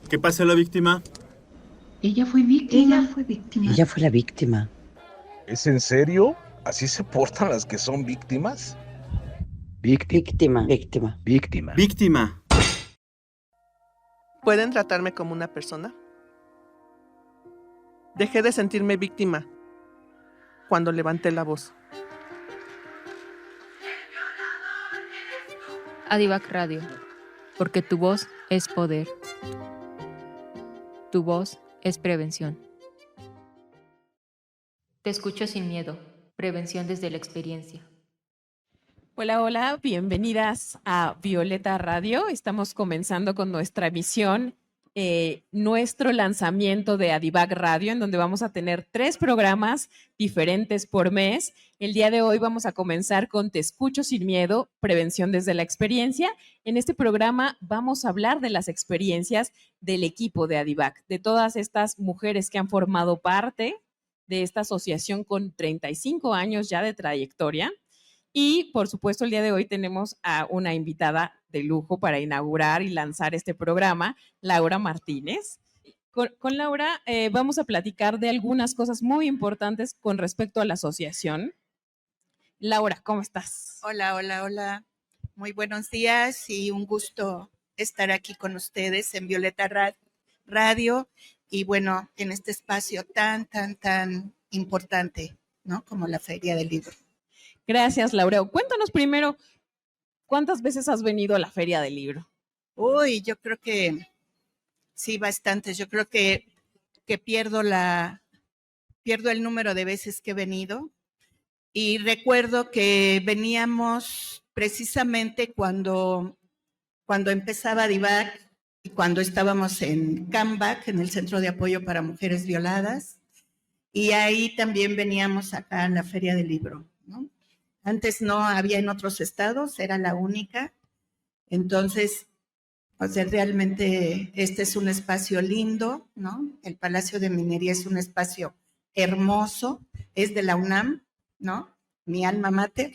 ¿Qué pasa la víctima? Ella fue víctima. Ella fue la víctima. ¿Es en serio? ¿Así se portan las que son víctimas? Víctima. Víctima. ¿Pueden tratarme como una persona? Dejé de sentirme víctima cuando levanté la voz. Adivac Radio, porque tu voz es poder. Tu voz es prevención. Te escucho sin miedo. Prevención desde la experiencia. Hola, hola, bienvenidas a Violeta Radio. Estamos comenzando con nuestra emisión, nuestro lanzamiento de Adivac Radio, en donde vamos a tener 3 programas diferentes por mes. El día de hoy vamos a comenzar con Te escucho sin miedo, prevención desde la experiencia. En este programa vamos a hablar de las experiencias del equipo de Adivac, de todas estas mujeres que han formado parte de esta asociación con 35 años ya de trayectoria. Y, por supuesto, el día de hoy tenemos a una invitada de lujo para inaugurar y lanzar este programa, Laura Martínez. Con Laura vamos a platicar de algunas cosas muy importantes con respecto a la asociación. Laura, ¿cómo estás? Hola. Muy buenos días y un gusto estar aquí con ustedes en Violeta Radio y bueno, en este espacio tan importante, ¿no? Como la Feria del Libro. Gracias, Laura. Cuéntanos primero, ¿cuántas veces has venido a la Feria del Libro? Uy, yo creo que sí, bastantes. Yo creo que pierdo el número de veces que he venido. Y recuerdo que veníamos precisamente cuando empezaba Adivac y cuando estábamos en CAMBAC, en el Centro de Apoyo para Mujeres Violadas. Y ahí también veníamos acá a la Feria del Libro, ¿no? Antes no había en otros estados, era la única. Entonces, o sea, realmente este es un espacio lindo, ¿no? El Palacio de Minería es un espacio hermoso, es de la UNAM, ¿no? Mi alma mater.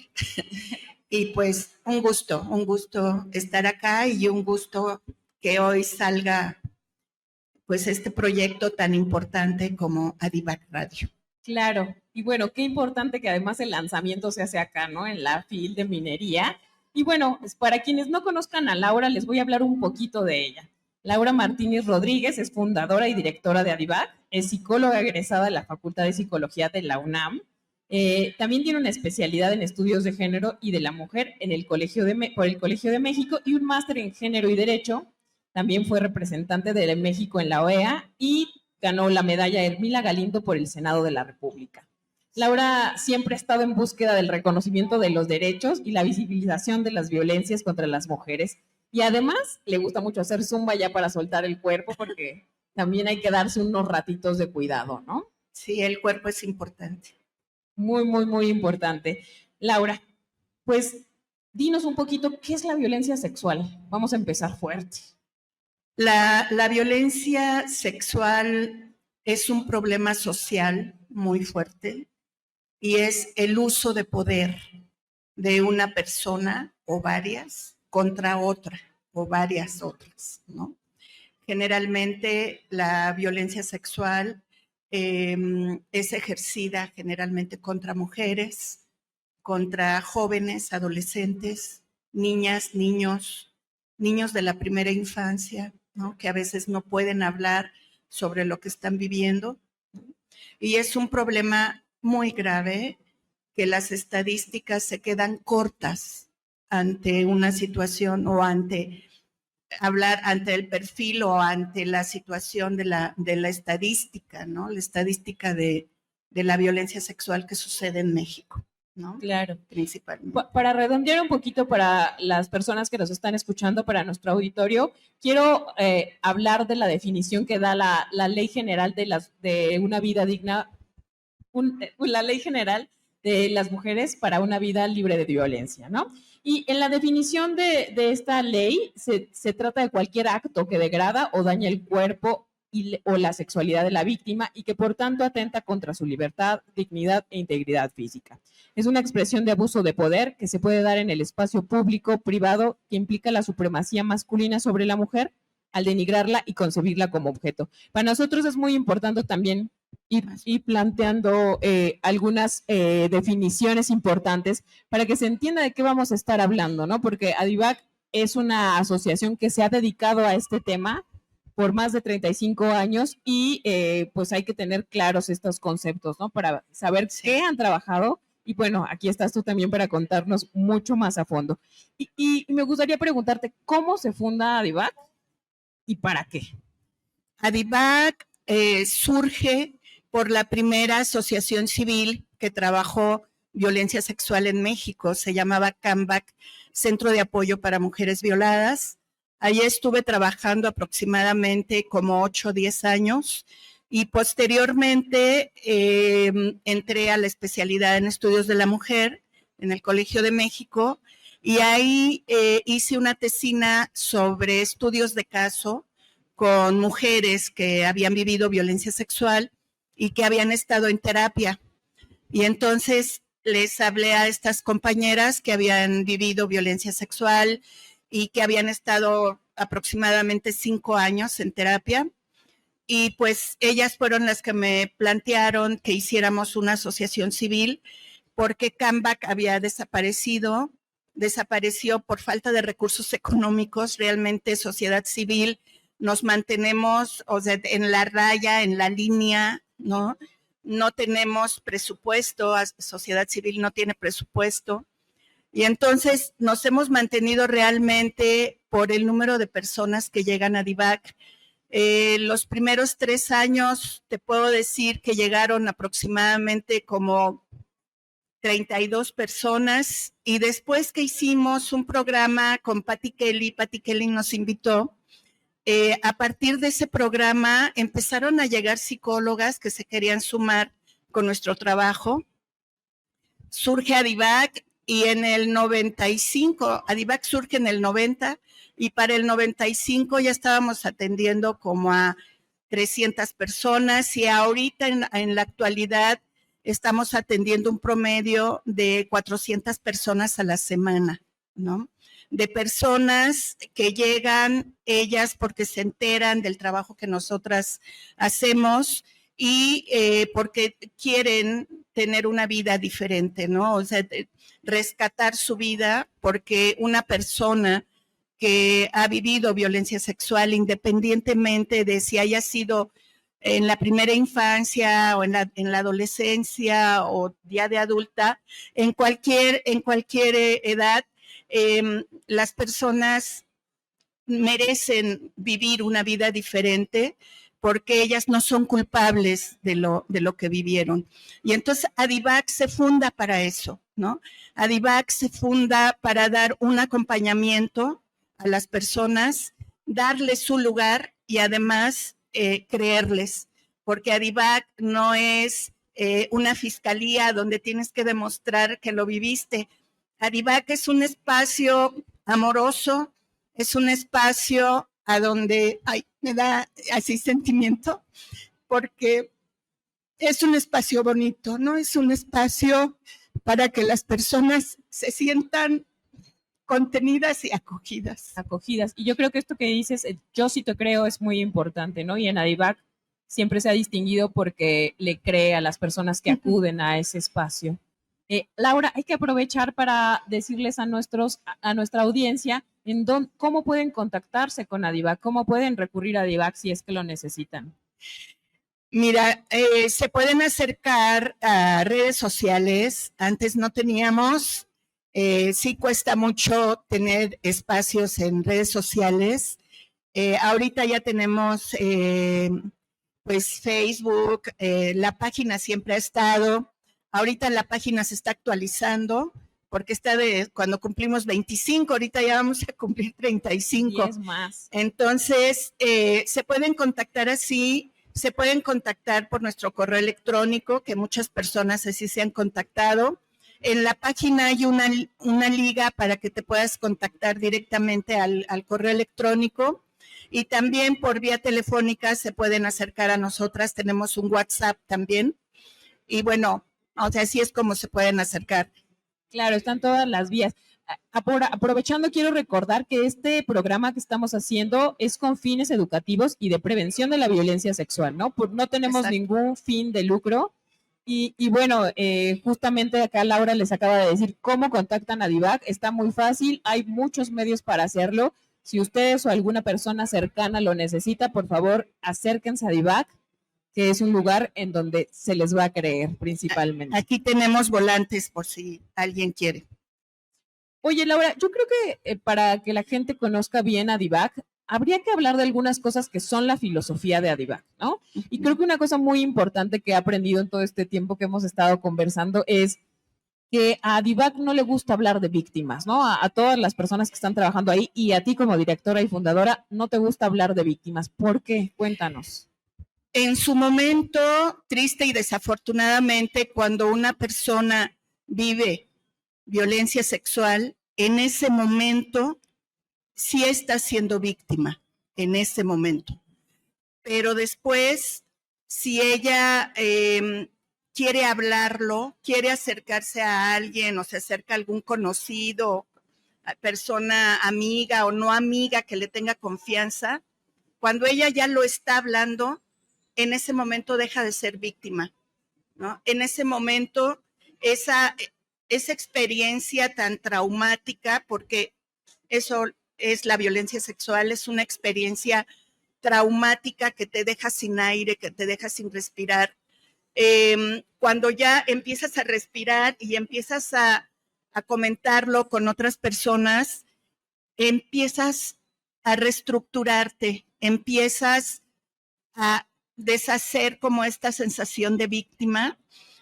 Y pues un gusto estar acá y un gusto que hoy salga pues este proyecto tan importante como Adivac Radio. Claro, y bueno, qué importante que además el lanzamiento se hace acá, ¿no? En la FIL de Minería. Y bueno, pues para quienes no conozcan a Laura, les voy a hablar un poquito de ella. Laura Martínez Rodríguez es fundadora y directora de Adivac, es psicóloga egresada de la Facultad de Psicología de la UNAM. También tiene una especialidad en estudios de género y de la mujer en el por el Colegio de México y un máster en género y derecho. También fue representante de México en la OEA y ganó la medalla Hermila Galindo por el Senado de la República. Laura siempre ha estado en búsqueda del reconocimiento de los derechos y la visibilización de las violencias contra las mujeres. Y además le gusta mucho hacer zumba ya para soltar el cuerpo porque también hay que darse unos ratitos de cuidado, ¿no? Sí, el cuerpo es importante. Muy importante. Laura, pues dinos un poquito, ¿qué es la violencia sexual? Vamos a empezar fuerte. La violencia sexual es un problema social muy fuerte y es el uso de poder de una persona o varias contra otra o varias otras, ¿no? Generalmente la violencia sexual es ejercida generalmente contra mujeres, contra jóvenes, adolescentes, niñas, niños de la primera infancia, ¿no? Que a veces no pueden hablar sobre lo que están viviendo. Y es un problema muy grave que las estadísticas se quedan cortas ante una situación o ante el perfil o ante la situación de la estadística, ¿no? La estadística de la violencia sexual que sucede en México, ¿no? Claro. Principalmente. Para redondear un poquito para las personas que nos están escuchando, para nuestro auditorio, quiero hablar de la definición que da la Ley General de una vida digna, la Ley General de las Mujeres para una vida libre de violencia, ¿no? Y en la definición de esta ley se trata de cualquier acto que degrada o daña el cuerpo o la sexualidad de la víctima y que por tanto atenta contra su libertad, dignidad e integridad física. Es una expresión de abuso de poder que se puede dar en el espacio público, privado, que implica la supremacía masculina sobre la mujer al denigrarla y concebirla como objeto. Para nosotros es muy importante también ir planteando algunas definiciones importantes para que se entienda de qué vamos a estar hablando, ¿no? Porque ADIVAC es una asociación que se ha dedicado a este tema por más de 35 años y pues hay que tener claros estos conceptos, ¿no? Para saber qué han trabajado. Y bueno, aquí estás tú también para contarnos mucho más a fondo. Y me gustaría preguntarte, ¿cómo se funda ADIVAC y para qué? ADIVAC surge por la primera asociación civil que trabajó violencia sexual en México. Se llamaba CAMBAC, Centro de Apoyo para Mujeres Violadas. Allí estuve trabajando aproximadamente como 8 o 10 años. Y posteriormente entré a la especialidad en estudios de la mujer en el Colegio de México y ahí hice una tesina sobre estudios de caso con mujeres que habían vivido violencia sexual y que habían estado en terapia. Y entonces les hablé a estas compañeras que habían vivido violencia sexual y que habían estado aproximadamente 5 años en terapia. Y pues ellas fueron las que me plantearon que hiciéramos una asociación civil porque CAMBAC había desapareció por falta de recursos económicos. Realmente sociedad civil nos mantenemos, o sea, en la raya, en la línea, ¿no? No tenemos presupuesto, sociedad civil no tiene presupuesto. Y entonces nos hemos mantenido realmente por el número de personas que llegan a ADIVAC. Los primeros 3 años te puedo decir que llegaron aproximadamente como 32 personas y después que hicimos un programa con Patti Kelly nos invitó, a partir de ese programa empezaron a llegar psicólogas que se querían sumar con nuestro trabajo. Surge ADIVAC y en el 95, ADIVAC surge en el 90 y para el 95 ya estábamos atendiendo como a 300 personas y ahorita en la actualidad estamos atendiendo un promedio de 400 personas a la semana, ¿no? De personas que llegan ellas porque se enteran del trabajo que nosotras hacemos y porque quieren tener una vida diferente, ¿no? O sea, rescatar su vida porque una persona que ha vivido violencia sexual, independientemente de si haya sido en la primera infancia o en la adolescencia o ya de adulta, en cualquier edad, las personas merecen vivir una vida diferente porque ellas no son culpables de lo que vivieron. Y entonces ADIVAC se funda para eso, ¿no? ADIVAC se funda para dar un acompañamiento a las personas, darles su lugar y además creerles, porque ADIVAC no es una fiscalía donde tienes que demostrar que lo viviste. ADIVAC es un espacio amoroso, es un espacio a donde me da así sentimiento, porque es un espacio bonito, ¿no? Es un espacio para que las personas se sientan contenidas y acogidas. Y yo creo que esto que dices, yo sí te creo, es muy importante, ¿no? Y en ADIVAC siempre se ha distinguido porque le cree a las personas que acuden a ese espacio. Laura, hay que aprovechar para decirles a nuestra audiencia cómo pueden contactarse con ADIVAC, cómo pueden recurrir a ADIVAC si es que lo necesitan. Mira, se pueden acercar a redes sociales. Antes no teníamos, sí cuesta mucho tener espacios en redes sociales. Ahorita ya tenemos pues Facebook, la página siempre ha estado. Ahorita la página se está actualizando porque está cuando cumplimos 25, ahorita ya vamos a cumplir 35. 10 más. Entonces, se pueden contactar así, se pueden contactar por nuestro correo electrónico, que muchas personas así se han contactado. En la página hay una liga para que te puedas contactar directamente al correo electrónico. Y también por vía telefónica se pueden acercar a nosotras, tenemos un WhatsApp también. Y bueno, o sea, así es como se pueden acercar. Claro, están todas las vías. aprovechando, quiero recordar que este programa que estamos haciendo es con fines educativos y de prevención de la violencia sexual, ¿no? No tenemos ningún fin de lucro. Y bueno, justamente acá Laura les acaba de decir cómo contactan a DIVAC. Está muy fácil, hay muchos medios para hacerlo. Si ustedes o alguna persona cercana lo necesita, por favor, acérquense a DIVAC, que es un lugar en donde se les va a creer principalmente. Aquí tenemos volantes por si alguien quiere. Oye, Laura, yo creo que para que la gente conozca bien a DIVAC, habría que hablar de algunas cosas que son la filosofía de ADIVAC, ¿no? Y creo que una cosa muy importante que he aprendido en todo este tiempo que hemos estado conversando es que a ADIVAC no le gusta hablar de víctimas, ¿no? A todas las personas que están trabajando ahí y a ti como directora y fundadora no te gusta hablar de víctimas. ¿Por qué? Cuéntanos. En su momento, triste y desafortunadamente, cuando una persona vive violencia sexual, en ese momento sí está siendo víctima, en ese momento. Pero después, si ella quiere hablarlo, quiere acercarse a alguien o se acerca a algún conocido, persona amiga o no amiga que le tenga confianza, cuando ella ya lo está hablando, en ese momento deja de ser víctima, ¿no? En ese momento, esa experiencia tan traumática, porque eso es la violencia sexual, es una experiencia traumática que te deja sin aire, que te deja sin respirar. Cuando ya empiezas a respirar y empiezas a comentarlo con otras personas, empiezas a reestructurarte, empiezas a deshacer como esta sensación de víctima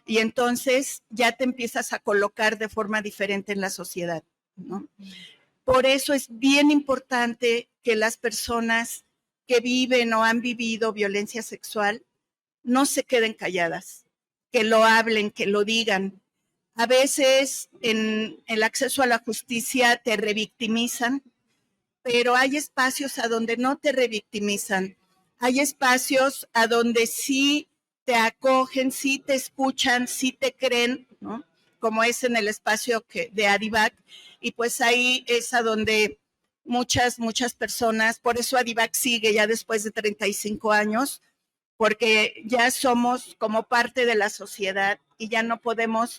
y entonces ya te empiezas a colocar de forma diferente en la sociedad, ¿no? Por eso es bien importante que las personas que viven o han vivido violencia sexual no se queden calladas, que lo hablen, que lo digan. A veces en el acceso a la justicia te revictimizan, pero hay espacios a donde no te revictimizan. Hay espacios a donde sí te acogen, sí te escuchan, sí te creen, ¿no? Como es en el espacio de ADIVAC. Y pues ahí es a donde muchas personas, por eso ADIVAC sigue ya después de 35 años, porque ya somos como parte de la sociedad y ya no podemos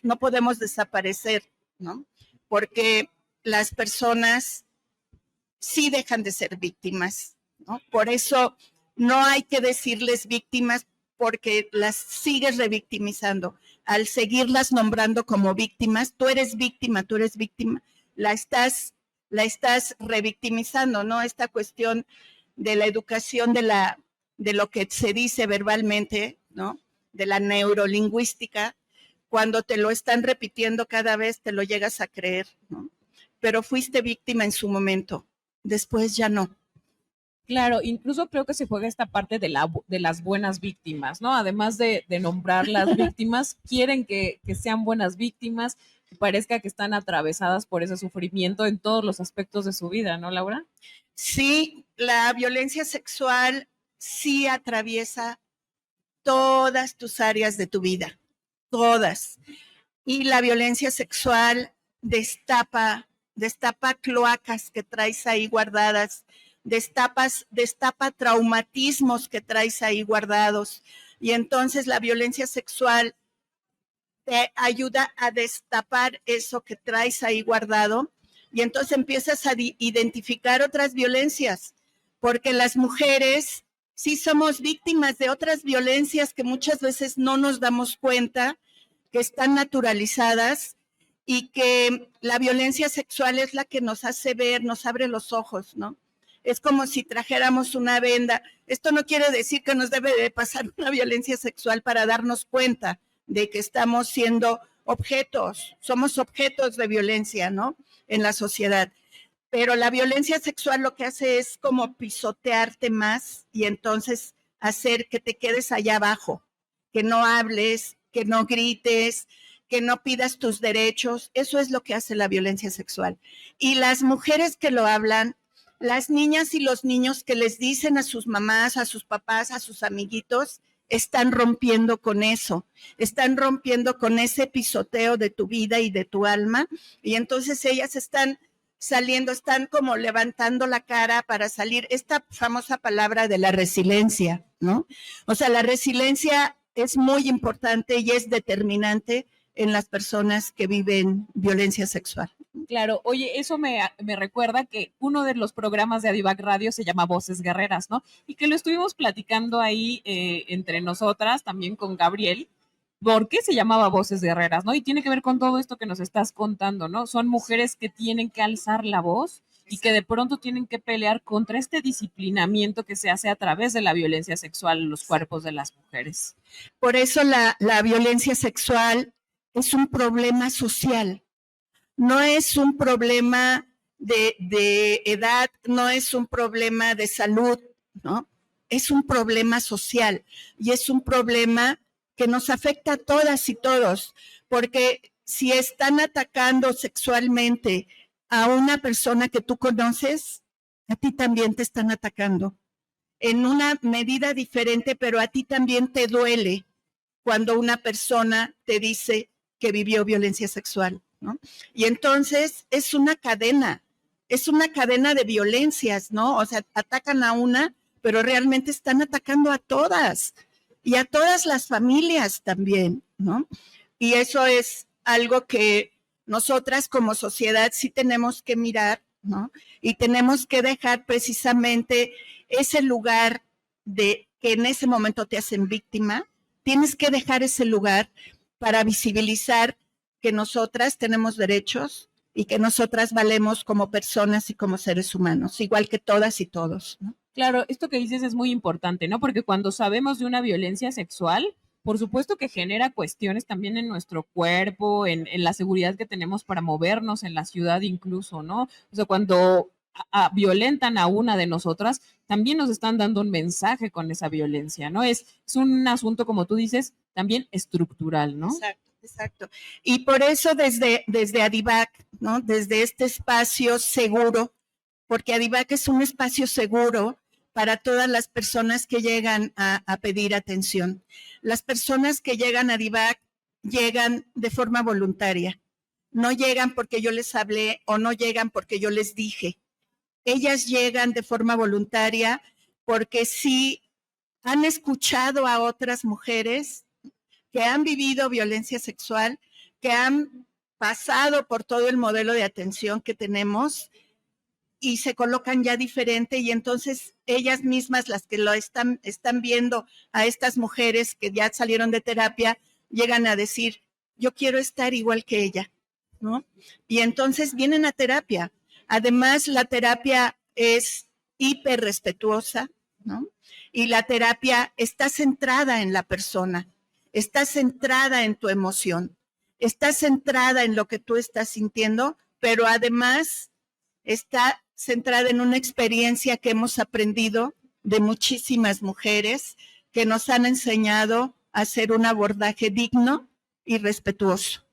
desaparecer, ¿no? Porque las personas sí dejan de ser víctimas, ¿no? Por eso no hay que decirles víctimas porque las sigues revictimizando. Al seguirlas nombrando como víctimas, tú eres víctima, la estás revictimizando, ¿no? Esta cuestión de la educación de lo que se dice verbalmente, ¿no? De la neurolingüística, cuando te lo están repitiendo cada vez te lo llegas a creer, ¿no? Pero fuiste víctima en su momento, después ya no. Claro, incluso creo que se juega esta parte de las buenas víctimas, ¿no? Además de nombrar las víctimas, quieren que sean buenas víctimas, que parezca que están atravesadas por ese sufrimiento en todos los aspectos de su vida, ¿no, Laura? Sí, la violencia sexual sí atraviesa todas tus áreas de tu vida, todas. Y la violencia sexual destapa cloacas que traes ahí guardadas, destapa traumatismos que traes ahí guardados. Y entonces la violencia sexual te ayuda a destapar eso que traes ahí guardado. Y entonces empiezas a identificar otras violencias, porque las mujeres sí somos víctimas de otras violencias que muchas veces no nos damos cuenta, que están naturalizadas y que la violencia sexual es la que nos hace ver, nos abre los ojos, ¿no? Es como si trajéramos una venda. Esto no quiere decir que nos debe de pasar una violencia sexual para darnos cuenta de que estamos siendo objetos, somos objetos de violencia, ¿no? En la sociedad. Pero la violencia sexual lo que hace es como pisotearte más y entonces hacer que te quedes allá abajo, que no hables, que no grites, que no pidas tus derechos. Eso es lo que hace la violencia sexual. Y las mujeres que lo hablan, las niñas y los niños que les dicen a sus mamás, a sus papás, a sus amiguitos, están rompiendo con eso, están rompiendo con ese pisoteo de tu vida y de tu alma, y entonces ellas están saliendo, están como levantando la cara para salir, esta famosa palabra de la resiliencia, ¿no? O sea, la resiliencia es muy importante y es determinante en las personas que viven violencia sexual. Claro, oye, eso me recuerda que uno de los programas de Adivac Radio se llama Voces Guerreras, ¿no? Y que lo estuvimos platicando ahí entre nosotras, también con Gabriel, ¿por qué se llamaba Voces Guerreras, no? Y tiene que ver con todo esto que nos estás contando, ¿no? Son mujeres que tienen que alzar la voz y que de pronto tienen que pelear contra este disciplinamiento que se hace a través de la violencia sexual en los cuerpos de las mujeres. Por eso la violencia sexual es un problema social, no es un problema de edad, no es un problema de salud, ¿no? Es un problema social y es un problema que nos afecta a todas y todos, porque si están atacando sexualmente a una persona que tú conoces, a ti también te están atacando en una medida diferente, pero a ti también te duele cuando una persona te dice que vivió violencia sexual, ¿no? Y entonces es una cadena de violencias, ¿no? O sea, atacan a una, pero realmente están atacando a todas y a todas las familias también, ¿no? Y eso es algo que nosotras como sociedad sí tenemos que mirar, ¿no? Y tenemos que dejar precisamente ese lugar de que en ese momento te hacen víctima, tienes que dejar ese lugar para visibilizar que nosotras tenemos derechos y que nosotras valemos como personas y como seres humanos, igual que todas y todos, ¿no? Claro, esto que dices es muy importante, ¿no? Porque cuando sabemos de una violencia sexual, por supuesto que genera cuestiones también en nuestro cuerpo, en la seguridad que tenemos para movernos en la ciudad incluso, ¿no? O sea, cuando violentan a una de nosotras, también nos están dando un mensaje con esa violencia, ¿no? Es un asunto, como tú dices, también estructural, ¿no? Exacto. Y por eso desde Adivac, ¿no? Desde este espacio seguro, porque Adivac es un espacio seguro para todas las personas que llegan a pedir atención. Las personas que llegan a Adivac llegan de forma voluntaria. No llegan porque yo les hablé o no llegan porque yo les dije. Ellas llegan de forma voluntaria porque sí han escuchado a otras mujeres que han vivido violencia sexual, que han pasado por todo el modelo de atención que tenemos y se colocan ya diferente, y entonces ellas mismas, las que lo están viendo a estas mujeres que ya salieron de terapia, llegan a decir, yo quiero estar igual que ella, ¿no? Y entonces vienen a terapia. Además, la terapia es hiper respetuosa, ¿no? Y la terapia está centrada en la persona, está centrada en tu emoción, está centrada en lo que tú estás sintiendo, pero además está centrada en una experiencia que hemos aprendido de muchísimas mujeres que nos han enseñado a hacer un abordaje digno y respetuoso.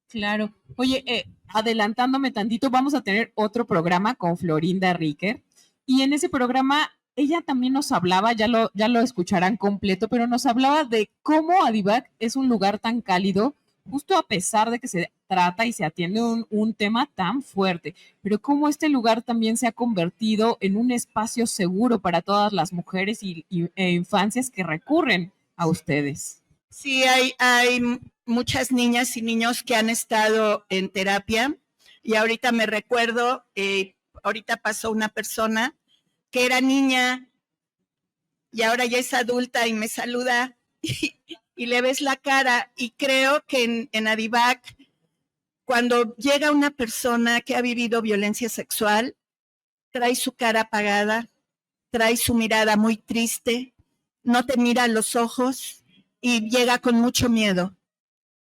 Claro. Oye, adelantándome tantito, vamos a tener otro programa con Florinda Riquer, y en ese programa ella también nos hablaba, ya lo escucharán completo, pero nos hablaba de cómo Adivac es un lugar tan cálido, justo a pesar de que se trata y se atiende un tema tan fuerte, pero cómo este lugar también se ha convertido en un espacio seguro para todas las mujeres e infancias que recurren a ustedes. Sí, hay muchas niñas y niños que han estado en terapia, y ahorita me recuerdo, ahorita pasó una persona que era niña y ahora ya es adulta y me saluda y le ves la cara, y creo que en Adivac, cuando llega una persona que ha vivido violencia sexual, trae su cara apagada, trae su mirada muy triste, no te mira a los ojos y llega con mucho miedo.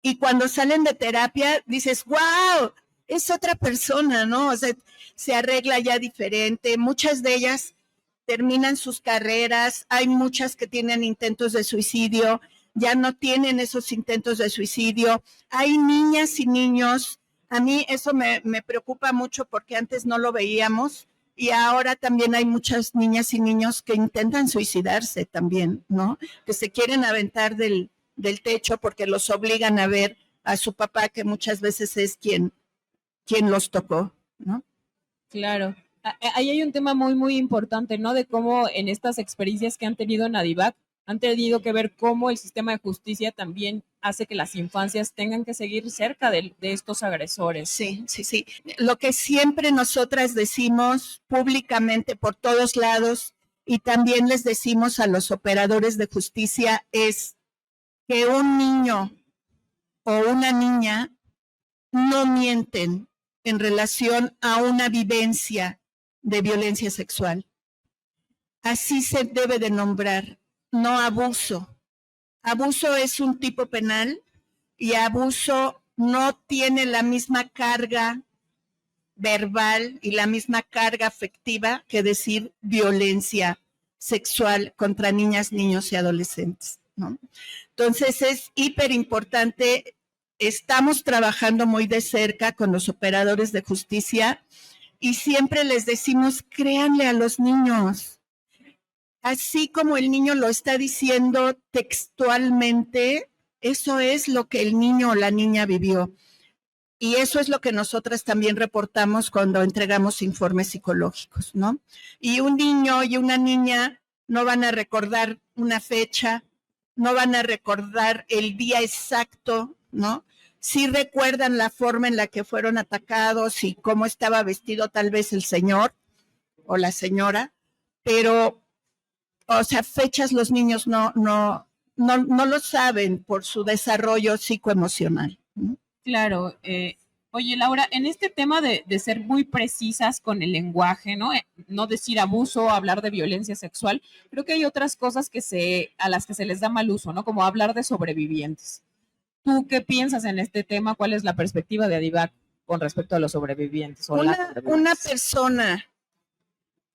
Y cuando salen de terapia dices, wow, es otra persona, ¿no? O sea, se arregla ya diferente. Muchas de ellas terminan sus carreras, hay muchas que tienen intentos de suicidio, ya no tienen esos intentos de suicidio. Hay niñas y niños, a mí eso me preocupa mucho porque antes no lo veíamos, Y ahora también hay muchas niñas y niños que intentan suicidarse también, ¿no? Que se quieren aventar del techo porque los obligan a ver a su papá, que muchas veces es quien los tocó, ¿no? Claro. Ahí hay un tema muy, muy importante, ¿no? De cómo en estas experiencias que han tenido en Adivac, han tenido que ver cómo el sistema de justicia también hace que las infancias tengan que seguir cerca de estos agresores. Sí, sí, sí. Lo que siempre nosotras decimos públicamente por todos lados y también les decimos a los operadores de justicia es que un niño o una niña no mienten en relación a una vivencia de violencia sexual. Así se debe de nombrar, no abuso. Abuso es un tipo penal y abuso no tiene la misma carga verbal y la misma carga afectiva que decir violencia sexual contra niñas, niños y adolescentes, ¿no? Entonces es hiper importante. Estamos trabajando muy de cerca con los operadores de justicia y siempre les decimos, créanle a los niños. Así como el niño lo está diciendo textualmente, eso es lo que el niño o la niña vivió. Y eso es lo que nosotras también reportamos cuando entregamos informes psicológicos, ¿no? Y un niño y una niña no van a recordar una fecha, no van a recordar el día exacto, ¿no? Sí recuerdan la forma en la que fueron atacados y cómo estaba vestido tal vez el señor o la señora, pero, o sea, fechas los niños no lo saben por su desarrollo psicoemocional, ¿no? Claro. Oye, Laura, en este tema de ser muy precisas con el lenguaje, ¿no? No decir abuso, hablar de violencia sexual, creo que hay otras cosas a las que se les da mal uso, ¿no? Como hablar de sobrevivientes. ¿Tú qué piensas en este tema? ¿Cuál es la perspectiva de Adivac con respecto a los sobrevivientes? Una persona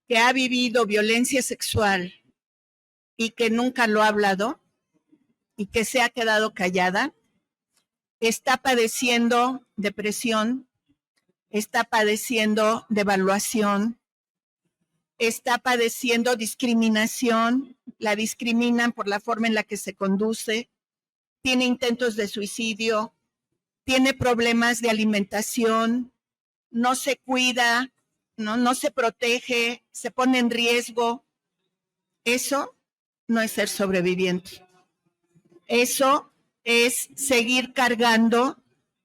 que ha vivido violencia sexual y que nunca lo ha hablado y que se ha quedado callada, está padeciendo depresión, está padeciendo devaluación, está padeciendo discriminación, la discriminan por la forma en la que se conduce, tiene intentos de suicidio, tiene problemas de alimentación, no se cuida, no se protege, se pone en riesgo. Eso no es ser sobreviviente. Eso es seguir cargando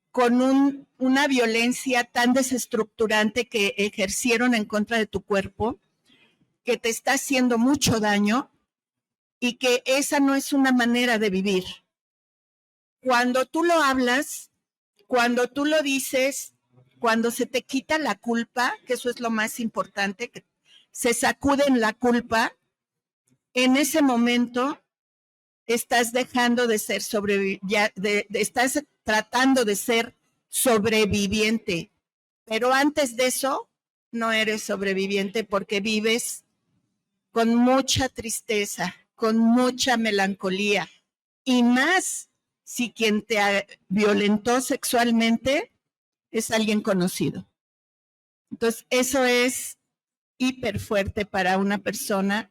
con una violencia tan desestructurante que ejercieron en contra de tu cuerpo, que te está haciendo mucho daño y que esa no es una manera de vivir. Cuando tú lo hablas, cuando tú lo dices, cuando se te quita la culpa, que eso es lo más importante, que se sacuden la culpa, en ese momento estás dejando de ser estás tratando de ser sobreviviente, pero antes de eso no eres sobreviviente porque vives con mucha tristeza, con mucha melancolía y más si quien te violentó sexualmente es alguien conocido. Entonces, eso es hiper fuerte para una persona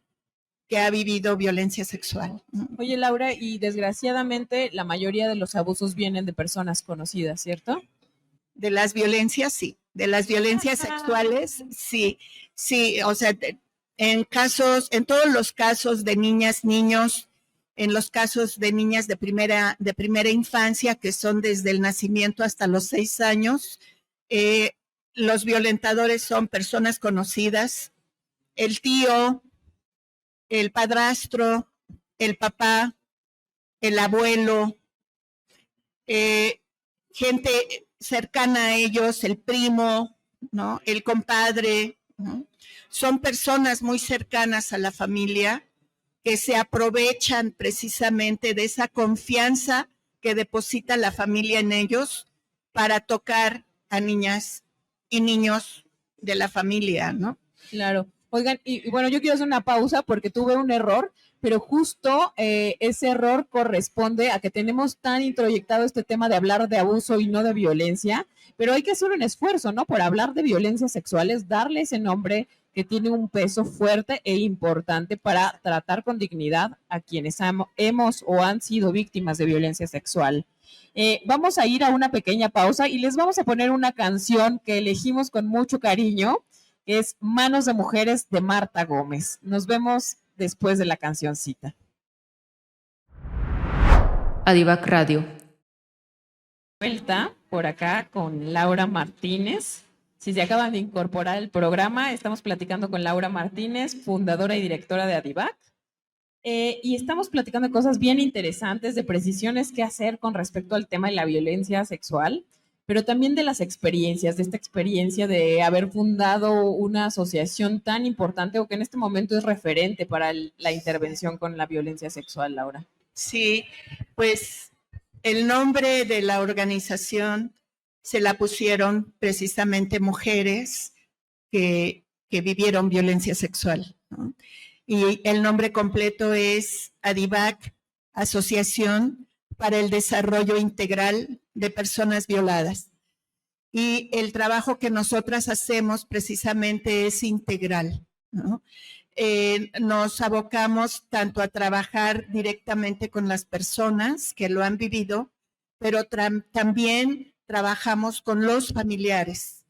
que ha vivido violencia sexual. Oye, Laura, y desgraciadamente la mayoría de los abusos vienen de personas conocidas, ¿cierto? De las violencias, sí. De las violencias sexuales, sí. Sí, o sea, en todos los casos de niñas, niños, en los casos de niñas de primera infancia, que son desde el nacimiento hasta los 6 años, los violentadores son personas conocidas, el tío, el padrastro, el papá, el abuelo, gente cercana a ellos, el primo, ¿no? El compadre, ¿no? Son personas muy cercanas a la familia que se aprovechan precisamente de esa confianza que deposita la familia en ellos para tocar a niñas y niños de la familia, ¿no? Claro. Oigan, y bueno, yo quiero hacer una pausa porque tuve un error, pero justo ese error corresponde a que tenemos tan introyectado este tema de hablar de abuso y no de violencia, pero hay que hacer un esfuerzo, ¿no? Por hablar de violencias sexuales, darle ese nombre que tiene un peso fuerte e importante para tratar con dignidad a quienes hemos o han sido víctimas de violencia sexual. Vamos a ir a una pequeña pausa y les vamos a poner una canción que elegimos con mucho cariño, que es Manos de Mujeres de Marta Gómez. Nos vemos después de la cancioncita. Adivac Radio. Vuelta por acá con Laura Martínez. Si se acaban de incorporar al programa, estamos platicando con Laura Martínez, fundadora y directora de Adivac. Y estamos platicando de cosas bien interesantes, de precisiones que hacer con respecto al tema de la violencia sexual, pero también de las experiencias, de esta experiencia de haber fundado una asociación tan importante o que en este momento es referente para la intervención con la violencia sexual, Laura. Sí, pues el nombre de la organización se la pusieron precisamente mujeres que vivieron violencia sexual, ¿no? Y el nombre completo es Adivac, Asociación para el Desarrollo Integral de Personas Violadas. Y el trabajo que nosotras hacemos precisamente es integral, ¿no? Nos abocamos tanto a trabajar directamente con las personas que lo han vivido, pero también trabajamos con los familiares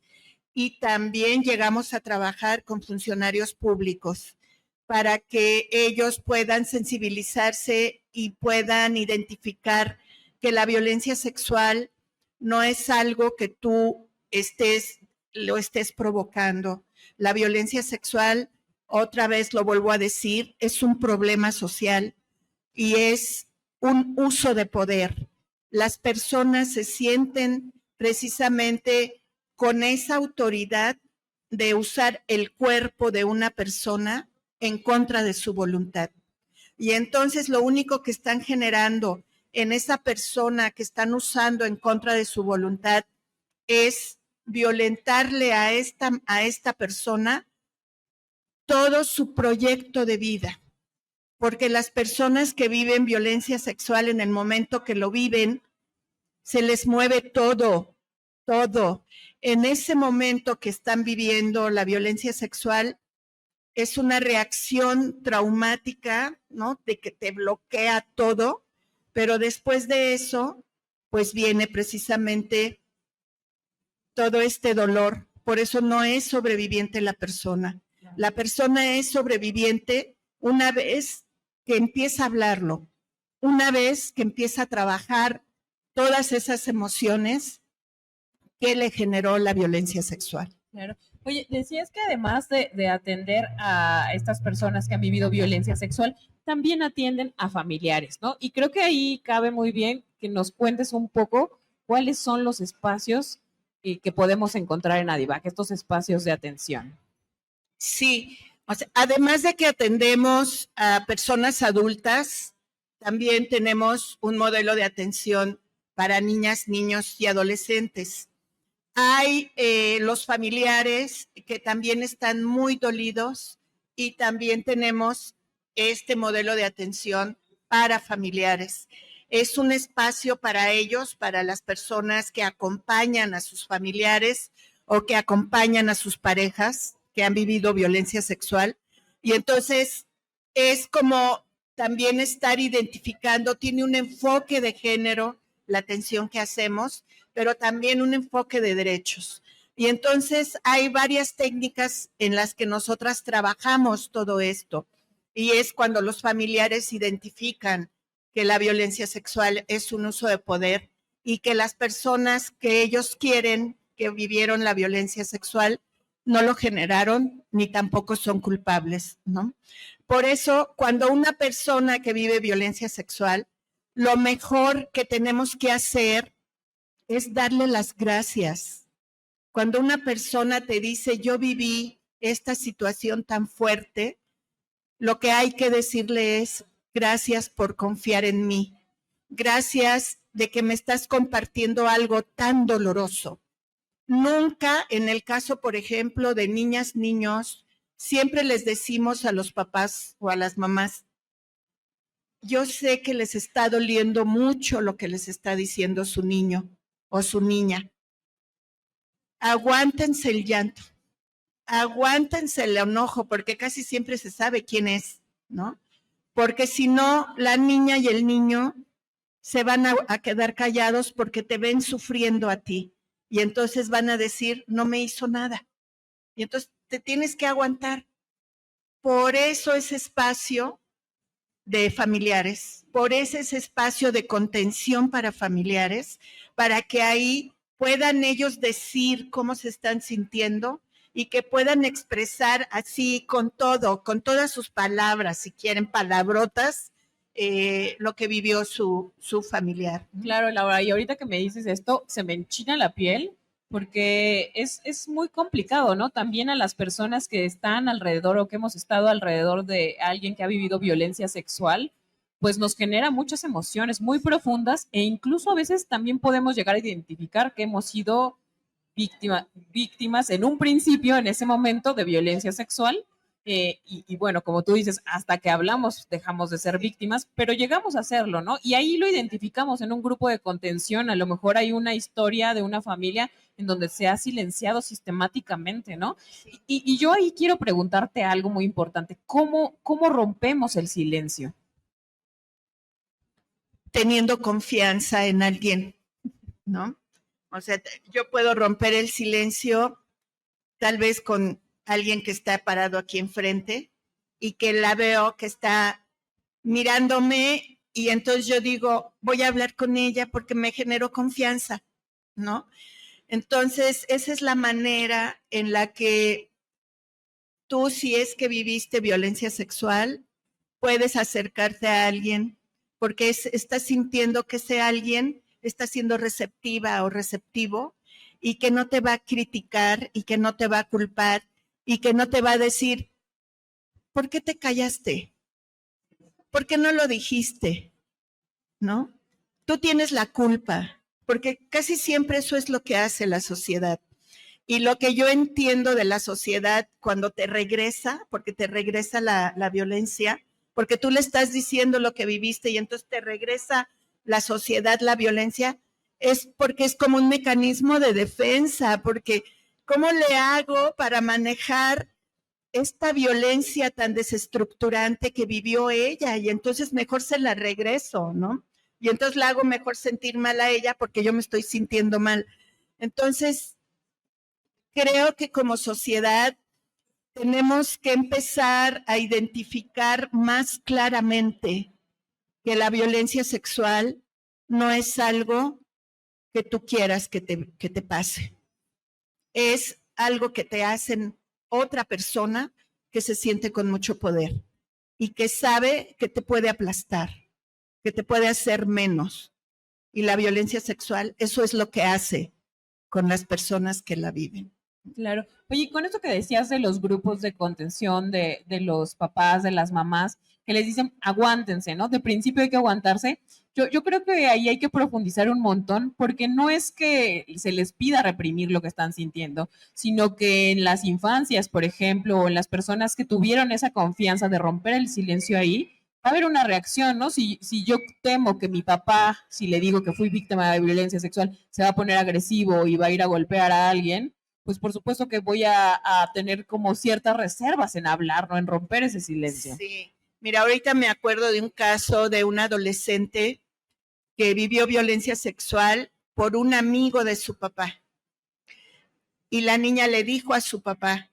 y también llegamos a trabajar con funcionarios públicos para que ellos puedan sensibilizarse y puedan identificar que la violencia sexual no es algo que tú lo estés provocando. La violencia sexual, otra vez lo vuelvo a decir, es un problema social y es un uso de poder. Las personas se sienten precisamente con esa autoridad de usar el cuerpo de una persona en contra de su voluntad. Y entonces lo único que están generando en esa persona que están usando en contra de su voluntad es violentarle a esta persona todo su proyecto de vida. Porque las personas que viven violencia sexual en el momento que lo viven, se les mueve todo. En ese momento que están viviendo la violencia sexual, es una reacción traumática, ¿no? De que te bloquea todo, pero después de eso, pues viene precisamente todo este dolor. Por eso no es sobreviviente la persona. La persona es sobreviviente una vez que empieza a hablarlo, una vez que empieza a trabajar todas esas emociones que le generó la violencia sexual. Claro. Oye, decías que además de atender a estas personas que han vivido violencia sexual, también atienden a familiares, ¿no? Y creo que ahí cabe muy bien que nos cuentes un poco cuáles son los espacios que podemos encontrar en Adivac, estos espacios de atención. Sí, o sea, además de que atendemos a personas adultas, también tenemos un modelo de atención para niñas, niños y adolescentes. Hay los familiares que también están muy dolidos y también tenemos este modelo de atención para familiares. Es un espacio para ellos, para las personas que acompañan a sus familiares o que acompañan a sus parejas que han vivido violencia sexual. Y entonces es como también estar identificando, tiene un enfoque de género, la atención que hacemos, pero también un enfoque de derechos. Y entonces hay varias técnicas en las que nosotras trabajamos todo esto. Y es cuando los familiares identifican que la violencia sexual es un uso de poder y que las personas que ellos quieren que vivieron la violencia sexual no lo generaron ni tampoco son culpables, ¿no? Por eso, cuando una persona que vive violencia sexual, lo mejor que tenemos que hacer es darle las gracias. Cuando una persona te dice, yo viví esta situación tan fuerte, lo que hay que decirle es, gracias por confiar en mí. Gracias de que me estás compartiendo algo tan doloroso. Nunca, en el caso, por ejemplo, de niñas, niños, siempre les decimos a los papás o a las mamás, yo sé que les está doliendo mucho lo que les está diciendo su niño o su niña. Aguántense el llanto, aguántense el enojo, porque casi siempre se sabe quién es, ¿no? Porque si no, la niña y el niño se van a quedar callados porque te ven sufriendo a ti. Y entonces van a decir, no me hizo nada. Y entonces te tienes que aguantar. Por eso ese espacio de familiares, por eso ese espacio de contención para familiares, para que ahí puedan ellos decir cómo se están sintiendo y que puedan expresar así con todo, con todas sus palabras, si quieren palabrotas, lo que vivió su familiar. Claro, Laura, y ahorita que me dices esto, se me enchina la piel porque es muy complicado, ¿no? También a las personas que están alrededor o que hemos estado alrededor de alguien que ha vivido violencia sexual, pues nos genera muchas emociones muy profundas e incluso a veces también podemos llegar a identificar que hemos sido víctimas en un principio, en ese momento, de violencia sexual. Y bueno, como tú dices, hasta que hablamos dejamos de ser víctimas, pero llegamos a serlo, ¿no? Y ahí lo identificamos en un grupo de contención. A lo mejor hay una historia de una familia en donde se ha silenciado sistemáticamente, ¿no? Y yo ahí quiero preguntarte algo muy importante. ¿Cómo rompemos el silencio? Teniendo confianza en alguien, ¿no? O sea, yo puedo romper el silencio tal vez con alguien que está parado aquí enfrente y que la veo que está mirándome y entonces yo digo, voy a hablar con ella porque me generó confianza, ¿no? Entonces, esa es la manera en la que tú, si es que viviste violencia sexual, puedes acercarte a alguien porque estás sintiendo que ese alguien está siendo receptiva o receptivo y que no te va a criticar y que no te va a culpar y que no te va a decir, ¿por qué te callaste? ¿Por qué no lo dijiste? ¿No? Tú tienes la culpa, porque casi siempre eso es lo que hace la sociedad. Y lo que yo entiendo de la sociedad cuando te regresa, porque te regresa la violencia, porque tú le estás diciendo lo que viviste y entonces te regresa la sociedad, la violencia, es porque es como un mecanismo de defensa, porque ¿cómo le hago para manejar esta violencia tan desestructurante que vivió ella? Y entonces mejor se la regreso, ¿no? Y entonces la hago mejor sentir mal a ella porque yo me estoy sintiendo mal. Entonces, creo que como sociedad tenemos que empezar a identificar más claramente que la violencia sexual no es algo que tú quieras que te pase. Es algo que te hacen otra persona que se siente con mucho poder y que sabe que te puede aplastar, que te puede hacer menos. Y la violencia sexual, eso es lo que hace con las personas que la viven. Claro. Oye, con esto que decías de los grupos de contención, de los papás, de las mamás, que les dicen aguántense, ¿no? De principio hay que aguantarse. Yo creo que ahí hay que profundizar un montón, porque no es que se les pida reprimir lo que están sintiendo, sino que en las infancias, por ejemplo, o en las personas que tuvieron esa confianza de romper el silencio ahí, va a haber una reacción, ¿no? Si yo temo que mi papá, si le digo que fui víctima de violencia sexual, se va a poner agresivo y va a ir a golpear a alguien, pues por supuesto que voy a tener como ciertas reservas en hablar, ¿no? En romper ese silencio. Sí. Mira, ahorita me acuerdo de un caso de un adolescente que vivió violencia sexual por un amigo de su papá. Y la niña le dijo a su papá,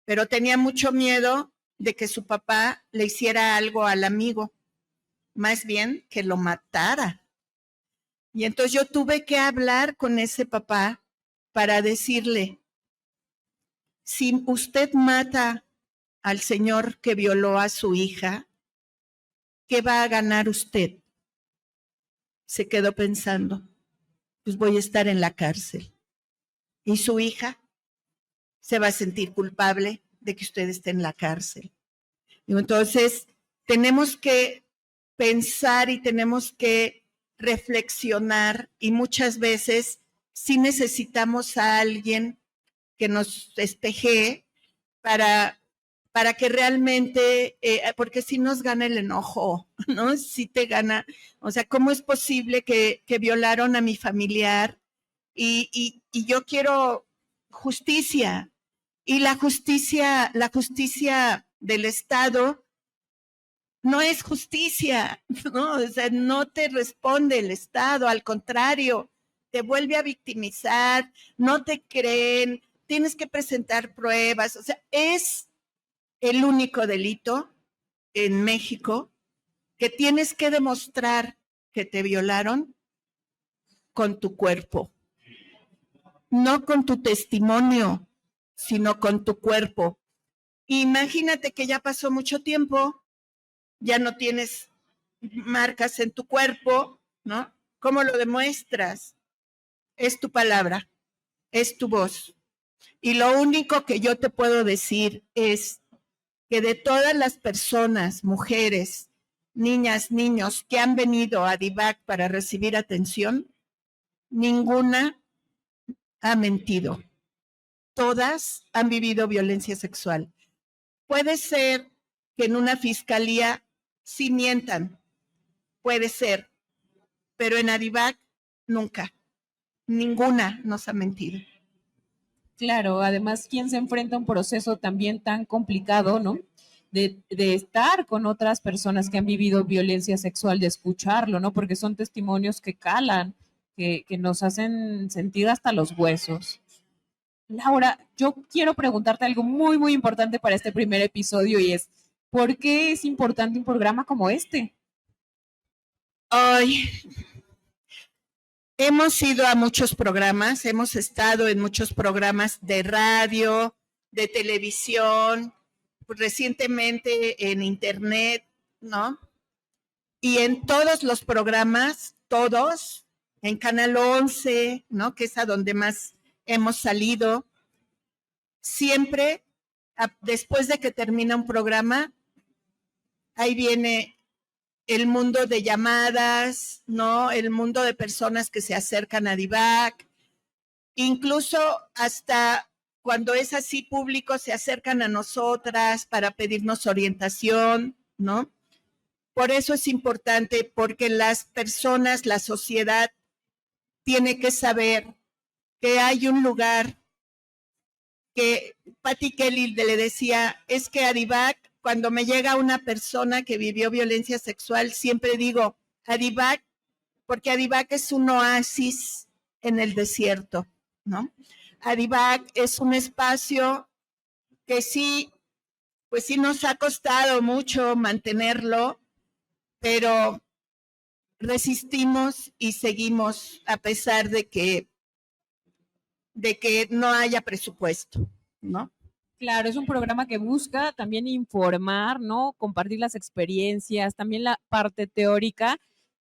pero tenía mucho miedo de que su papá le hiciera algo al amigo, más bien que lo matara. Y entonces yo tuve que hablar con ese papá para decirle, si usted mata al señor que violó a su hija, ¿qué va a ganar usted? Se quedó pensando, pues voy a estar en la cárcel. Y su hija se va a sentir culpable de que usted esté en la cárcel. Y entonces, tenemos que pensar y tenemos que reflexionar y muchas veces sí necesitamos a alguien que nos espejee para que realmente, porque si nos gana el enojo, ¿no? Si te gana, o sea, ¿cómo es posible que violaron a mi familiar? Y yo quiero justicia. Y la justicia del Estado no es justicia, ¿no? O sea, no te responde el Estado, al contrario, te vuelve a victimizar, no te creen, tienes que presentar pruebas, o sea, es el único delito en México que tienes que demostrar que te violaron con tu cuerpo, no con tu testimonio, sino con tu cuerpo. Imagínate que ya pasó mucho tiempo, ya no tienes marcas en tu cuerpo, ¿no? ¿Cómo lo demuestras? Es tu palabra, es tu voz. Y lo único que yo te puedo decir es que de todas las personas, mujeres, niñas, niños que han venido a DIVAC para recibir atención, ninguna ha mentido. Todas han vivido violencia sexual. Puede ser que en una fiscalía sí mientan, puede ser, pero en ADIVAC nunca. Ninguna nos ha mentido. Claro, además, ¿quién se enfrenta a un proceso también tan complicado, ¿no? De estar con otras personas que han vivido violencia sexual, de escucharlo, ¿no? Porque son testimonios que calan, que nos hacen sentir hasta los huesos. Laura, yo quiero preguntarte algo muy, muy importante para este primer episodio y es, ¿por qué es importante un programa como este? Ay, hemos ido a muchos programas, hemos estado en muchos programas de radio, de televisión, recientemente en internet, ¿no? Y en todos los programas, todos, en Canal 11, ¿no? Que es a donde más hemos salido, siempre, después de que termina un programa, ahí viene el mundo de llamadas, ¿no? El mundo de personas que se acercan a DIVAC, incluso hasta cuando es así público se acercan a nosotras para pedirnos orientación, ¿no? Por eso es importante, porque las personas, la sociedad, tiene que saber que hay un lugar que Patti Kelly le decía, es que a DIVAC, cuando me llega una persona que vivió violencia sexual, siempre digo, a DIVAC, porque a DIVAC es un oasis en el desierto, ¿no? A DIVAC es un espacio que sí, pues sí nos ha costado mucho mantenerlo, pero resistimos y seguimos a pesar de que no haya presupuesto, ¿no? Claro, es un programa que busca también informar, ¿no? Compartir las experiencias, también la parte teórica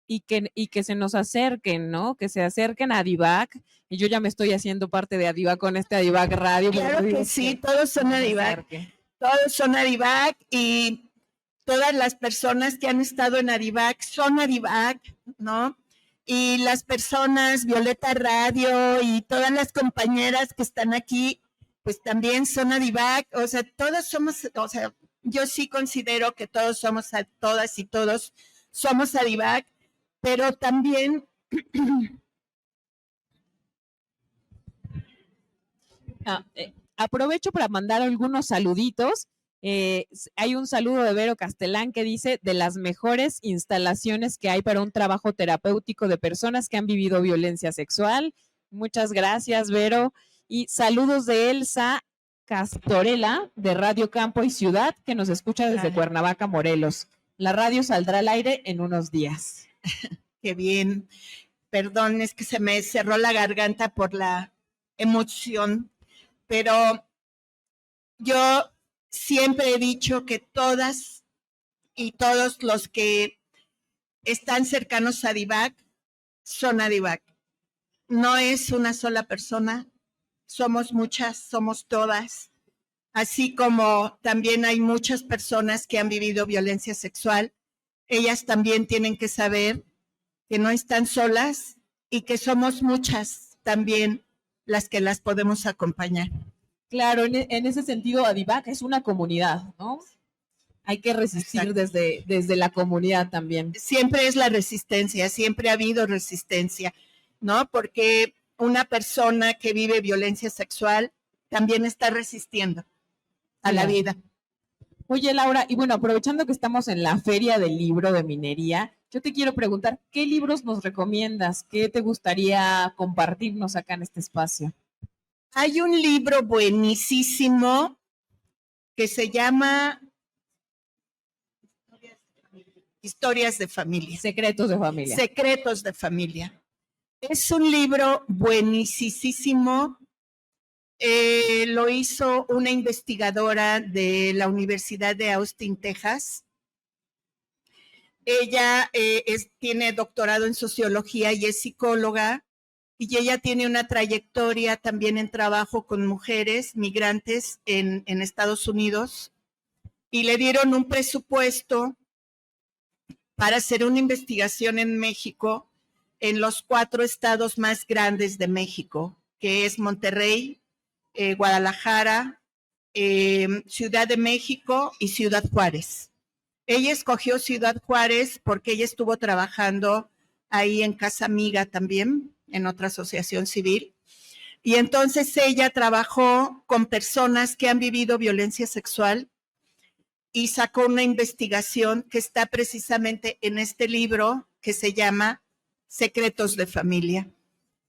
y que se nos acerquen, ¿no? Que se acerquen a DIVAC. Y yo ya me estoy haciendo parte de ADIVAC con este ADIVAC Radio. Claro que sí, todos son ADIVAC. Todos son ADIVAC y todas las personas que han estado en ADIVAC son ADIVAC, ¿no? Y las personas, Violeta Radio y todas las compañeras que están aquí, pues también son ADIVAC, o sea, todos somos, o sea, yo sí considero que todos somos, todas y todos somos ADIVAC, pero también aprovecho para mandar algunos saluditos. Hay un saludo de Vero Castelán que dice, de las mejores instalaciones que hay para un trabajo terapéutico de personas que han vivido violencia sexual. Muchas gracias, Vero. Y saludos de Elsa Castorela, de Radio Campo y Ciudad, que nos escucha desde Cuernavaca, Morelos. La radio saldrá al aire en unos días. Qué bien. Perdón, es que se me cerró la garganta por la emoción, pero yo siempre he dicho que todas y todos los que están cercanos a DIVAC son ADIVAC. No es una sola persona, somos muchas, somos todas. Así como también hay muchas personas que han vivido violencia sexual, ellas también tienen que saber que no están solas y que somos muchas también las que las podemos acompañar. Claro, en ese sentido, ADIVAC es una comunidad, ¿no? Hay que resistir desde la comunidad también. Siempre es la resistencia, siempre ha habido resistencia, ¿no? Porque una persona que vive violencia sexual también está resistiendo a la vida. Oye, Laura, y bueno, aprovechando que estamos en la Feria del Libro de Minería, yo te quiero preguntar, ¿qué libros nos recomiendas? ¿Qué te gustaría compartirnos acá en este espacio? Hay un libro buenísimo que se llama Historias de Familia. Secretos de Familia. Secretos de Familia. Es un libro buenísimo. Lo hizo una investigadora de la Universidad de Austin, Texas. Ella tiene doctorado en sociología y es psicóloga, y ella tiene una trayectoria también en trabajo con mujeres migrantes en Estados Unidos, y le dieron un presupuesto para hacer una investigación en México, en los 4 estados más grandes de México, que es Monterrey, Guadalajara, Ciudad de México y Ciudad Juárez. Ella escogió Ciudad Juárez porque ella estuvo trabajando ahí en Casa Amiga también, en otra asociación civil. Y entonces ella trabajó con personas que han vivido violencia sexual y sacó una investigación que está precisamente en este libro que se llama Secretos de Familia.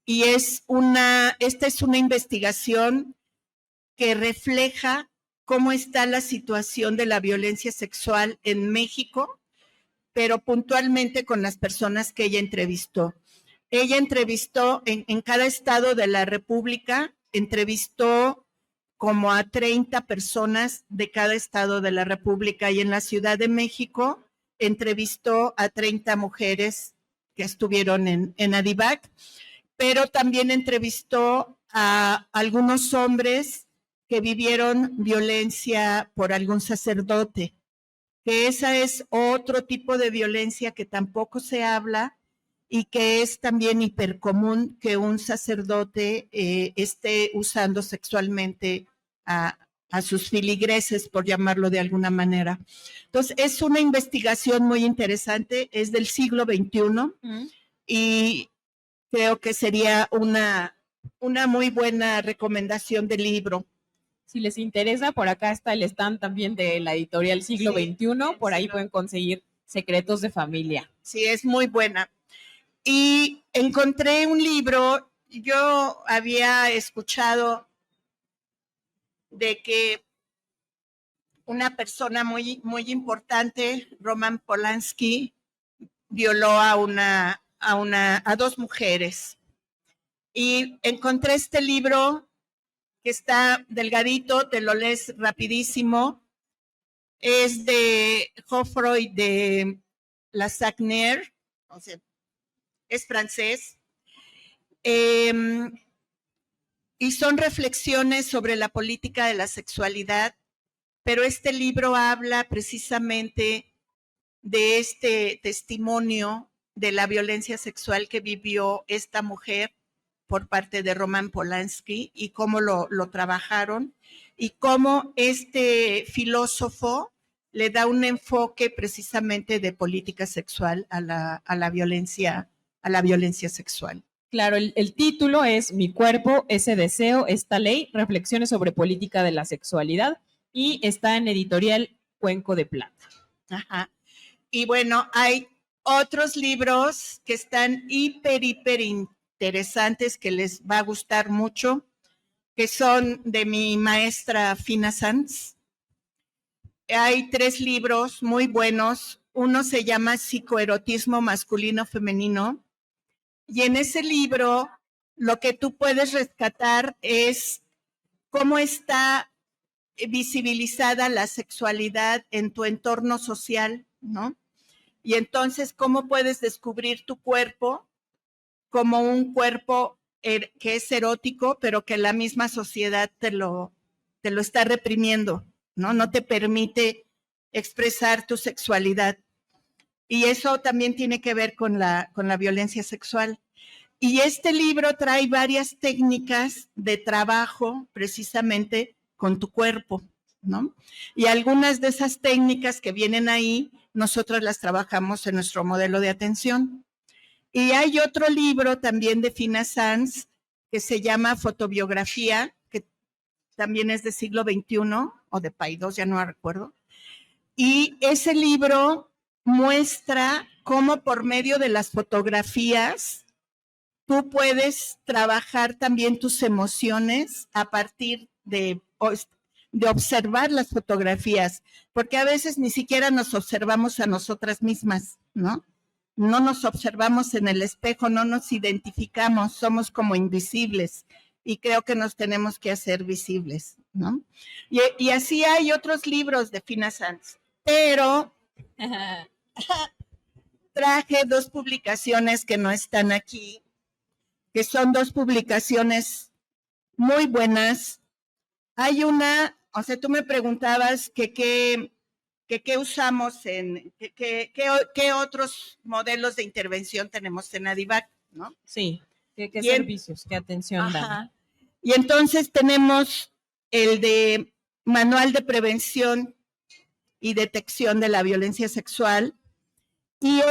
Y esta es una investigación que refleja cómo está la situación de la violencia sexual en México, pero puntualmente con las personas que ella entrevistó. Ella entrevistó en cada estado de la República, entrevistó como a 30 personas de cada estado de la República, y en la Ciudad de México entrevistó a 30 mujeres que estuvieron en ADIVAC, pero también entrevistó a algunos hombres que vivieron violencia por algún sacerdote, que esa es otro tipo de violencia que tampoco se habla y que es también hipercomún, que un sacerdote esté usando sexualmente a sus filigreses, por llamarlo de alguna manera. Entonces, es una investigación muy interesante, es del siglo XXI, y creo que sería una muy buena recomendación del libro. Si les interesa, por acá está el stand también de la editorial Siglo XXI, por ahí pueden conseguir Secretos de Familia. Sí, es muy buena. Y encontré un libro, yo había escuchado de que una persona muy, muy importante, Roman Polanski, violó a 2 mujeres. Y encontré este libro que está delgadito, te lo lees rapidísimo. Es de Geoffroy de Lassagne, o sea, es francés. Y son reflexiones sobre la política de la sexualidad, pero este libro habla precisamente de este testimonio de la violencia sexual que vivió esta mujer por parte de Roman Polanski y cómo lo trabajaron, y cómo este filósofo le da un enfoque precisamente de política sexual a la violencia sexual. Claro, el título es Mi cuerpo, ese deseo, esta ley, reflexiones sobre política de la sexualidad, y está en editorial Cuenco de Plata. Ajá. Y bueno, hay otros libros que están hiper interesantes, que les va a gustar mucho, que son de mi maestra Fina Sanz. Hay 3 libros muy buenos. Uno se llama Psicoerotismo masculino-femenino, y en ese libro lo que tú puedes rescatar es cómo está visibilizada la sexualidad en tu entorno social, ¿no? Y entonces, ¿cómo puedes descubrir tu cuerpo como un cuerpo que es erótico, pero que la misma sociedad te lo está reprimiendo, ¿no? No te permite expresar tu sexualidad. Y eso también tiene que ver con la violencia sexual. Y este libro trae varias técnicas de trabajo precisamente con tu cuerpo, ¿no? Y algunas de esas técnicas que vienen ahí, nosotros las trabajamos en nuestro modelo de atención. Y hay otro libro también de Fina Sanz que se llama Fotobiografía, que también es de siglo XXI o de Paidós, ya no recuerdo. Y ese libro muestra cómo por medio de las fotografías tú puedes trabajar también tus emociones a partir de observar las fotografías, porque a veces ni siquiera nos observamos a nosotras mismas, ¿no? No nos observamos en el espejo, no nos identificamos, somos como invisibles y creo que nos tenemos que hacer visibles, ¿no? Y así hay otros libros de Fina Sanz, pero traje 2 publicaciones que no están aquí, que son 2 publicaciones muy buenas. Hay una, o sea, tú me preguntabas que qué usamos qué otros modelos de intervención tenemos en ADIVAC, ¿no? Sí, ¿qué servicios, qué atención dan? Y entonces tenemos el de Manual de Prevención y Detección de la Violencia Sexual, y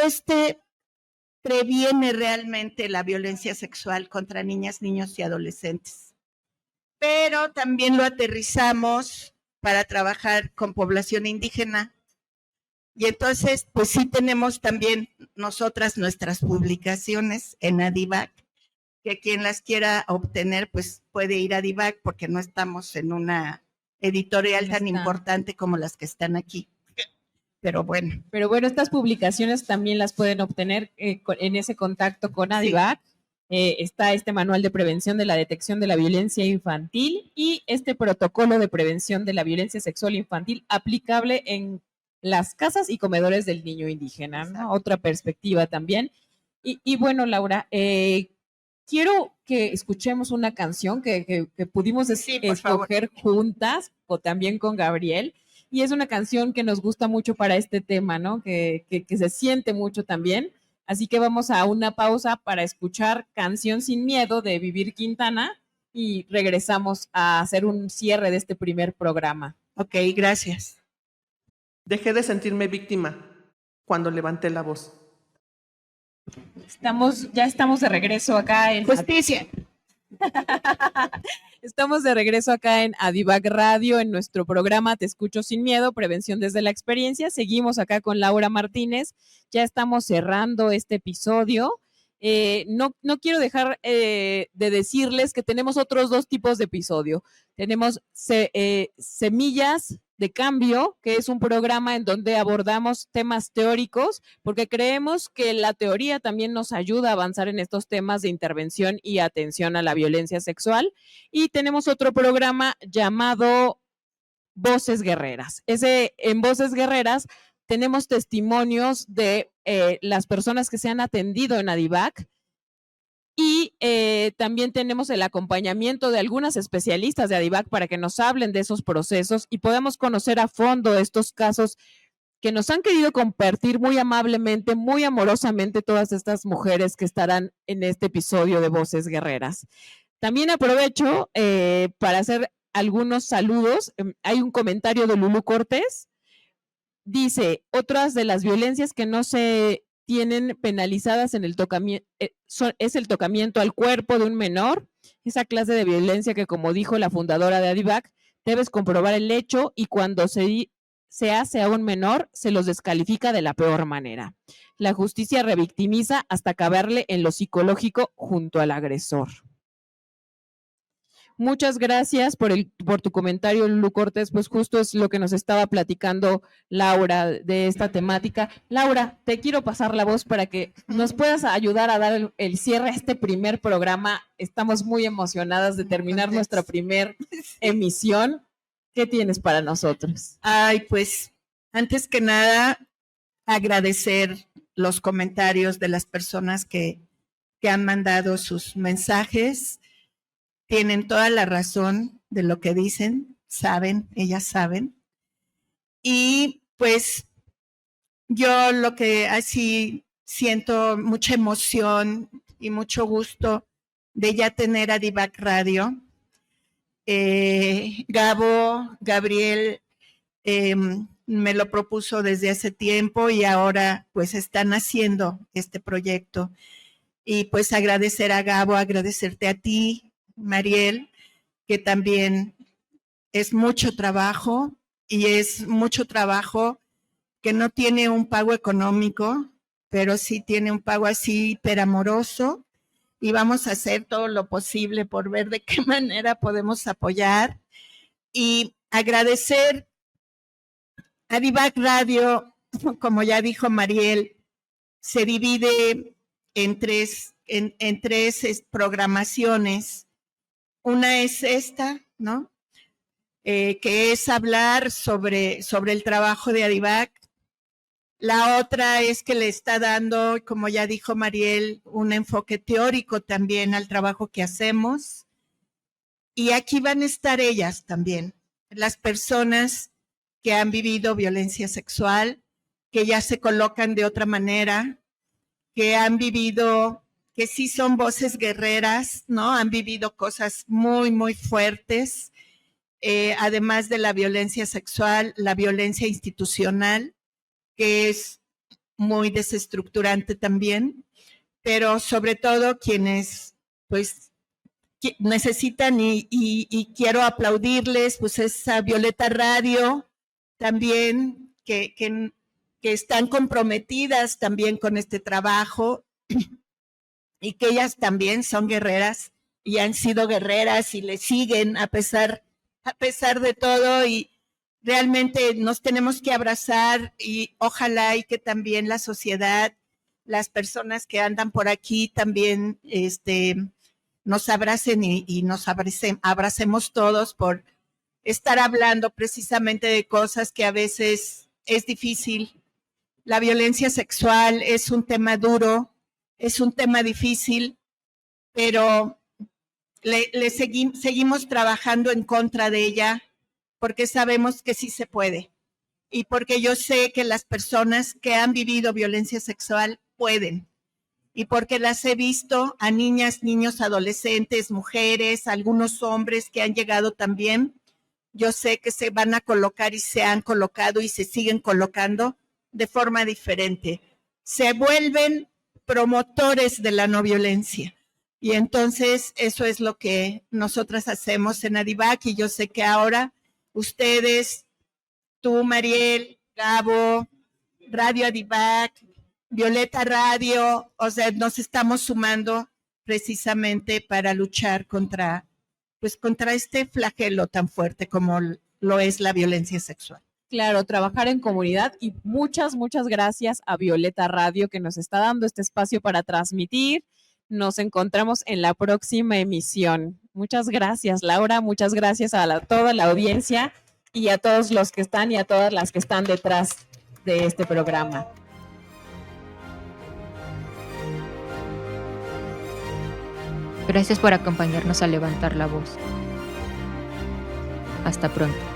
previene realmente la violencia sexual contra niñas, niños y adolescentes. Pero también lo aterrizamos para trabajar con población indígena. Y entonces, pues sí tenemos también nosotras nuestras publicaciones en ADIVAC, que quien las quiera obtener, pues puede ir a ADIVAC, porque no estamos en una editorial tan importante como las que están aquí. Pero bueno. Pero bueno, estas publicaciones también las pueden obtener en ese contacto con ADIVAC. Sí. Está este manual de prevención de la detección de la violencia infantil y este protocolo de prevención de la violencia sexual infantil aplicable en las casas y comedores del niño indígena, ¿no? Otra perspectiva también. Y bueno, Laura, quiero que escuchemos una canción que pudimos escoger juntas, o también con Gabriel, y es una canción que nos gusta mucho para este tema, ¿no? Que se siente mucho también. Así que vamos a una pausa para escuchar Canción Sin Miedo de Vivir Quintana y regresamos a hacer un cierre de este primer programa. Ok, gracias. Dejé de sentirme víctima cuando levanté la voz. Ya estamos de regreso acá en Justicia. Estamos de regreso acá en ADIVAC Radio, en nuestro programa Te Escucho Sin Miedo, Prevención desde la Experiencia. Seguimos acá con Laura Martínez. Ya estamos cerrando este episodio. No quiero dejar de decirles que tenemos otros 2 tipos de episodio. Tenemos Semillas de Cambio, que es un programa en donde abordamos temas teóricos, porque creemos que la teoría también nos ayuda a avanzar en estos temas de intervención y atención a la violencia sexual. Y tenemos otro programa llamado Voces Guerreras. En Voces Guerreras tenemos testimonios de las personas que se han atendido en ADIVAC y también tenemos el acompañamiento de algunas especialistas de ADIVAC para que nos hablen de esos procesos y podamos conocer a fondo estos casos que nos han querido compartir muy amablemente, muy amorosamente todas estas mujeres que estarán en este episodio de Voces Guerreras. También aprovecho para hacer algunos saludos. Hay un comentario de Lulú Cortés. Dice, otras de las violencias que no se tienen penalizadas en el tocamiento es el tocamiento al cuerpo de un menor, esa clase de violencia que, como dijo la fundadora de ADIVAC, debes comprobar el hecho y cuando se hace a un menor, se los descalifica de la peor manera. La justicia revictimiza hasta acabarle en lo psicológico junto al agresor. Muchas gracias por tu comentario, Lulú Cortés, pues justo es lo que nos estaba platicando Laura de esta temática. Laura, te quiero pasar la voz para que nos puedas ayudar a dar el cierre a este primer programa. Estamos muy emocionadas de terminar nuestra primer emisión. ¿Qué tienes para nosotros? Ay, pues, antes que nada, agradecer los comentarios de las personas que han mandado sus mensajes. Tienen toda la razón de lo que dicen, saben, ellas saben. Y pues yo lo que así siento mucha emoción y mucho gusto de ya tener a ADIVAC Radio. Gabriel me lo propuso desde hace tiempo y ahora pues están haciendo este proyecto. Y pues agradecer a Gabo, agradecerte a ti, Mariel, que también es mucho trabajo y es mucho trabajo que no tiene un pago económico, pero sí tiene un pago así hiperamoroso, y vamos a hacer todo lo posible por ver de qué manera podemos apoyar y agradecer a Divac Radio. Como ya dijo Mariel, se divide en tres programaciones. Una es esta, ¿no? Que es hablar sobre el trabajo de Adivac. La otra es que le está dando, como ya dijo Mariel, un enfoque teórico también al trabajo que hacemos. Y aquí van a estar ellas también, las personas que han vivido violencia sexual, que ya se colocan de otra manera, que han vivido, que sí son voces guerreras, ¿no? Han vivido cosas muy, muy fuertes, además de la violencia sexual, la violencia institucional, que es muy desestructurante también, pero sobre todo quienes pues necesitan y quiero aplaudirles, pues es a Violeta Radio también, que están comprometidas también con este trabajo y que ellas también son guerreras y han sido guerreras y le siguen a pesar de todo, y realmente nos tenemos que abrazar, y ojalá y que también la sociedad, las personas que andan por aquí también nos abracen y nos abracemos todos por estar hablando precisamente de cosas que a veces es difícil. La violencia sexual es un tema duro, es un tema difícil, pero seguimos trabajando en contra de ella, porque sabemos que sí se puede, y porque yo sé que las personas que han vivido violencia sexual pueden, y porque las he visto a niñas, niños, adolescentes, mujeres, algunos hombres que han llegado también. Yo sé que se van a colocar y se han colocado y se siguen colocando de forma diferente. Se vuelven promotores de la no violencia. Y entonces eso es lo que nosotras hacemos en Adivac, y yo sé que ahora ustedes, tú, Mariel, Gabo, Radio Adivac, Violeta Radio, o sea, nos estamos sumando precisamente para luchar contra este flagelo tan fuerte como lo es la violencia sexual. Claro, trabajar en comunidad, y muchas gracias a Violeta Radio que nos está dando este espacio para transmitir. Nos encontramos en la próxima emisión. Muchas gracias, Laura. Muchas gracias a toda la audiencia y a todos los que están y a todas las que están detrás de este programa. Gracias por acompañarnos a levantar la voz. Hasta pronto.